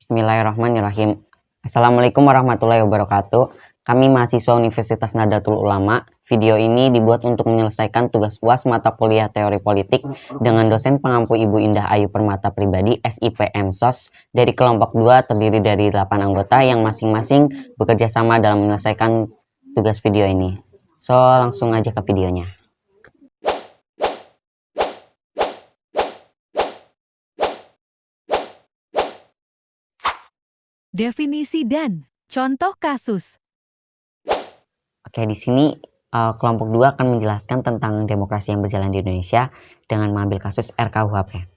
Bismillahirrahmanirrahim. Assalamualaikum warahmatullahi wabarakatuh. Kami mahasiswa Universitas Nahdlatul Ulama. Video ini dibuat untuk menyelesaikan tugas UAS mata kuliah teori politik dengan dosen pengampu Ibu Indah Ayu Permata Pribadi SIPM SOS dari kelompok 2 terdiri dari 8 anggota yang masing-masing bekerja sama dalam menyelesaikan tugas video ini. So, langsung aja ke videonya. Definisi dan contoh kasus. Oke, di sini kelompok 2 akan menjelaskan tentang demokrasi yang berjalan di Indonesia dengan mengambil kasus RKUHP.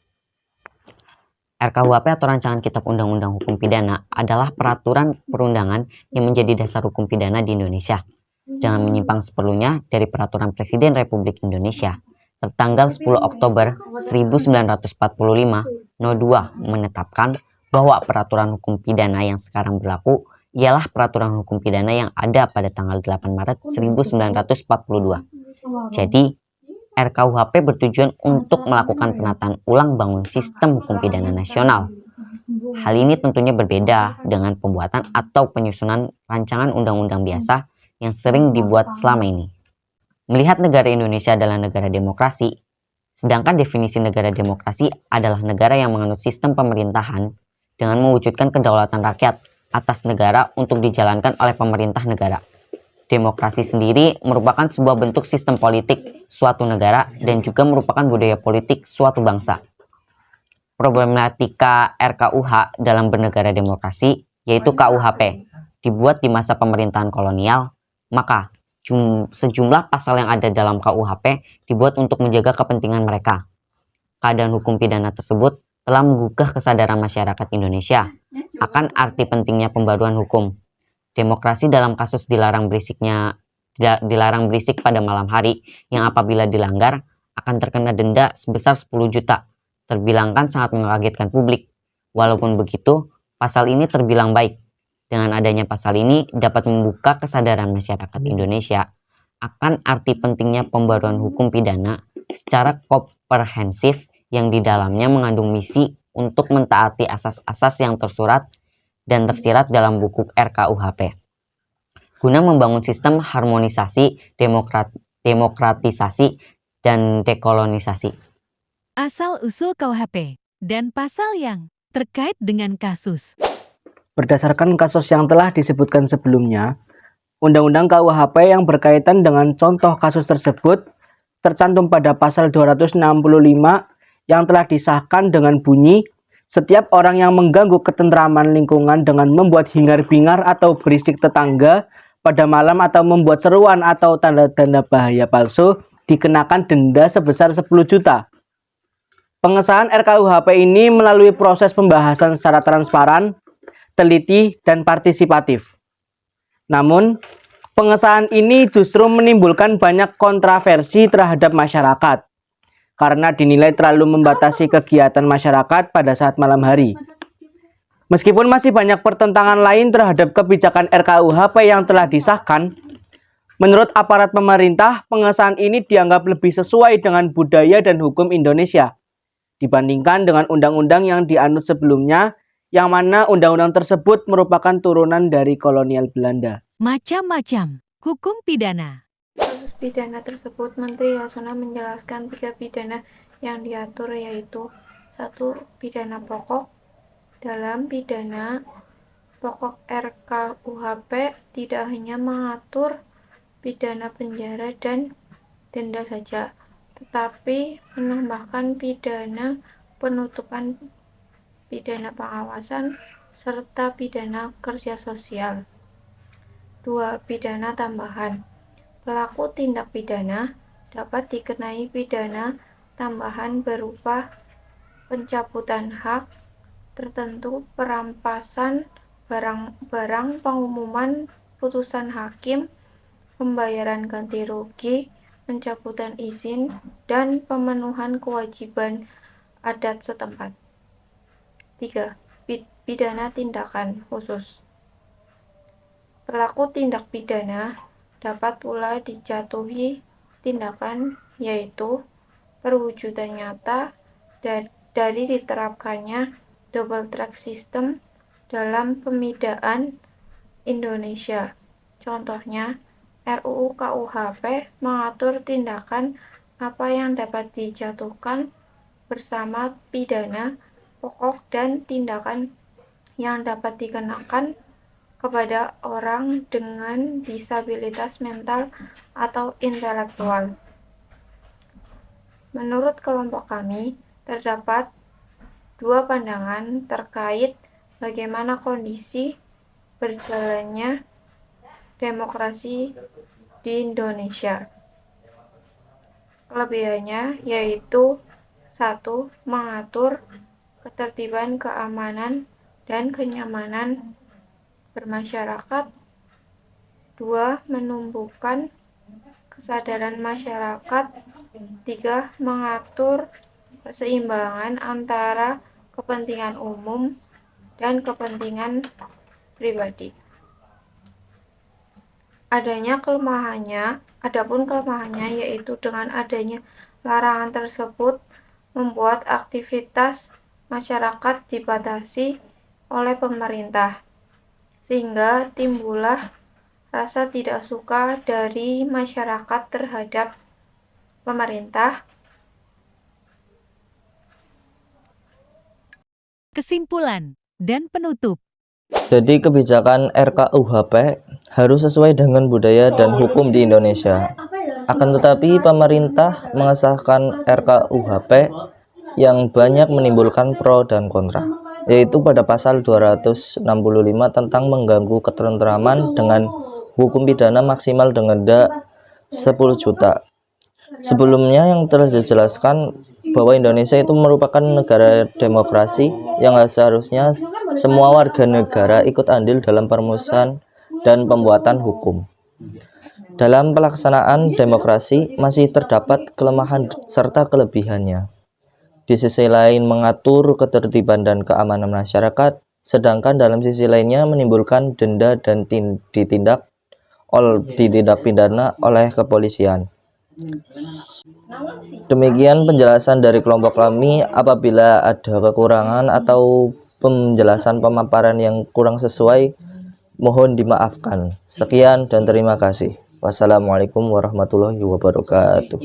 RKUHP atau Rancangan Kitab Undang-Undang Hukum Pidana adalah peraturan perundangan yang menjadi dasar hukum pidana di Indonesia. Jangan menyimpang seperlunya dari Peraturan Presiden Republik Indonesia tertanggal 10 Oktober 1945 No. 2 menetapkan bahwa peraturan hukum pidana yang sekarang berlaku ialah peraturan hukum pidana yang ada pada tanggal 8 Maret 1942. Jadi, RKUHP bertujuan untuk melakukan penataan ulang bangun sistem hukum pidana nasional. Hal ini tentunya berbeda dengan pembuatan atau penyusunan rancangan undang-undang biasa yang sering dibuat selama ini. Melihat negara Indonesia adalah negara demokrasi, sedangkan definisi negara demokrasi adalah negara yang menganut sistem pemerintahan dengan mewujudkan kedaulatan rakyat atas negara untuk dijalankan oleh pemerintah negara. Demokrasi sendiri merupakan sebuah bentuk sistem politik suatu negara dan juga merupakan budaya politik suatu bangsa. Problematika RKUH dalam bernegara demokrasi, yaitu KUHP, dibuat di masa pemerintahan kolonial, maka sejumlah pasal yang ada dalam KUHP dibuat untuk menjaga kepentingan mereka. Keadaan hukum pidana tersebut telah menggugah kesadaran masyarakat Indonesia akan arti pentingnya pembaruan hukum. Demokrasi dalam kasus dilarang berisik pada malam hari yang apabila dilanggar akan terkena denda sebesar 10 juta. Terbilangkan sangat mengagetkan publik. Walaupun begitu, pasal ini terbilang baik. Dengan adanya pasal ini dapat membuka kesadaran masyarakat Indonesia akan arti pentingnya pembaruan hukum pidana secara komprehensif yang di dalamnya mengandung misi untuk mentaati asas-asas yang tersurat dan tersirat dalam buku RKUHP. Guna membangun sistem harmonisasi, demokratisasi, dan dekolonisasi. Asal-usul KUHP dan pasal yang terkait dengan kasus. Berdasarkan kasus yang telah disebutkan sebelumnya, Undang-Undang KUHP yang berkaitan dengan contoh kasus tersebut tercantum pada pasal 265 yang telah disahkan dengan bunyi, setiap orang yang mengganggu ketentraman lingkungan dengan membuat hingar-bingar atau berisik tetangga pada malam atau membuat seruan atau tanda-tanda bahaya palsu dikenakan denda sebesar 10 juta. Pengesahan RKUHP ini melalui proses pembahasan secara transparan, teliti, dan partisipatif. Namun, pengesahan ini justru menimbulkan banyak kontroversi terhadap masyarakat karena dinilai terlalu membatasi kegiatan masyarakat pada saat malam hari. Meskipun masih banyak pertentangan lain terhadap kebijakan RKUHP yang telah disahkan, menurut aparat pemerintah, pengesahan ini dianggap lebih sesuai dengan budaya dan hukum Indonesia dibandingkan dengan undang-undang yang dianut sebelumnya, yang mana undang-undang tersebut merupakan turunan dari kolonial Belanda. Macam-macam hukum pidana. Kasus pidana tersebut, Menteri Yasona menjelaskan 3 pidana yang diatur, yaitu 1. Pidana pokok. Dalam pidana pokok RKUHP tidak hanya mengatur pidana penjara dan denda saja, tetapi menambahkan pidana penutupan, pidana pengawasan, serta pidana kerja sosial. 2. Pidana tambahan. Pelaku tindak pidana dapat dikenai pidana tambahan berupa pencabutan hak tertentu, perampasan barang, pengumuman putusan hakim, pembayaran ganti rugi, pencabutan izin, dan pemenuhan kewajiban adat setempat. 3. Pidana tindakan khusus. Pelaku tindak pidana dapat pula dijatuhi tindakan, yaitu perwujudan nyata dari diterapkannya double track system dalam pemidaan Indonesia. Contohnya, RUU KUHP mengatur tindakan apa yang dapat dijatuhkan bersama pidana pokok dan tindakan yang dapat dikenakan kepada orang dengan disabilitas mental atau intelektual. Menurut kelompok kami, terdapat dua pandangan terkait bagaimana kondisi berjalannya demokrasi di Indonesia. Kelebihannya yaitu 1. Mengatur ketertiban, keamanan, dan kenyamanan bermasyarakat. 2. Menumbuhkan kesadaran masyarakat. 3. Mengatur keseimbangan antara kepentingan umum dan kepentingan pribadi. Adapun kelemahannya yaitu dengan adanya larangan tersebut membuat aktivitas masyarakat dibatasi oleh pemerintah, sehingga timbullah rasa tidak suka dari masyarakat terhadap pemerintah. Kesimpulan dan penutup. Jadi kebijakan RKUHP harus sesuai dengan budaya dan hukum di Indonesia. Akan tetapi pemerintah mengesahkan RKUHP yang banyak menimbulkan pro dan kontra, yaitu pada pasal 265 tentang mengganggu ketentraman dengan hukum pidana maksimal denda 10 juta. Sebelumnya yang telah dijelaskan bahwa Indonesia itu merupakan negara demokrasi yang seharusnya semua warga negara ikut andil dalam perumusan dan pembuatan hukum. Dalam pelaksanaan demokrasi masih terdapat kelemahan serta kelebihannya. Di sisi lain mengatur ketertiban dan keamanan masyarakat, sedangkan dalam sisi lainnya menimbulkan denda dan ditindak pidana oleh kepolisian. Demikian penjelasan dari kelompok kami. Apabila ada kekurangan atau penjelasan pemaparan yang kurang sesuai, mohon dimaafkan. Sekian dan terima kasih. Wassalamualaikum warahmatullahi wabarakatuh.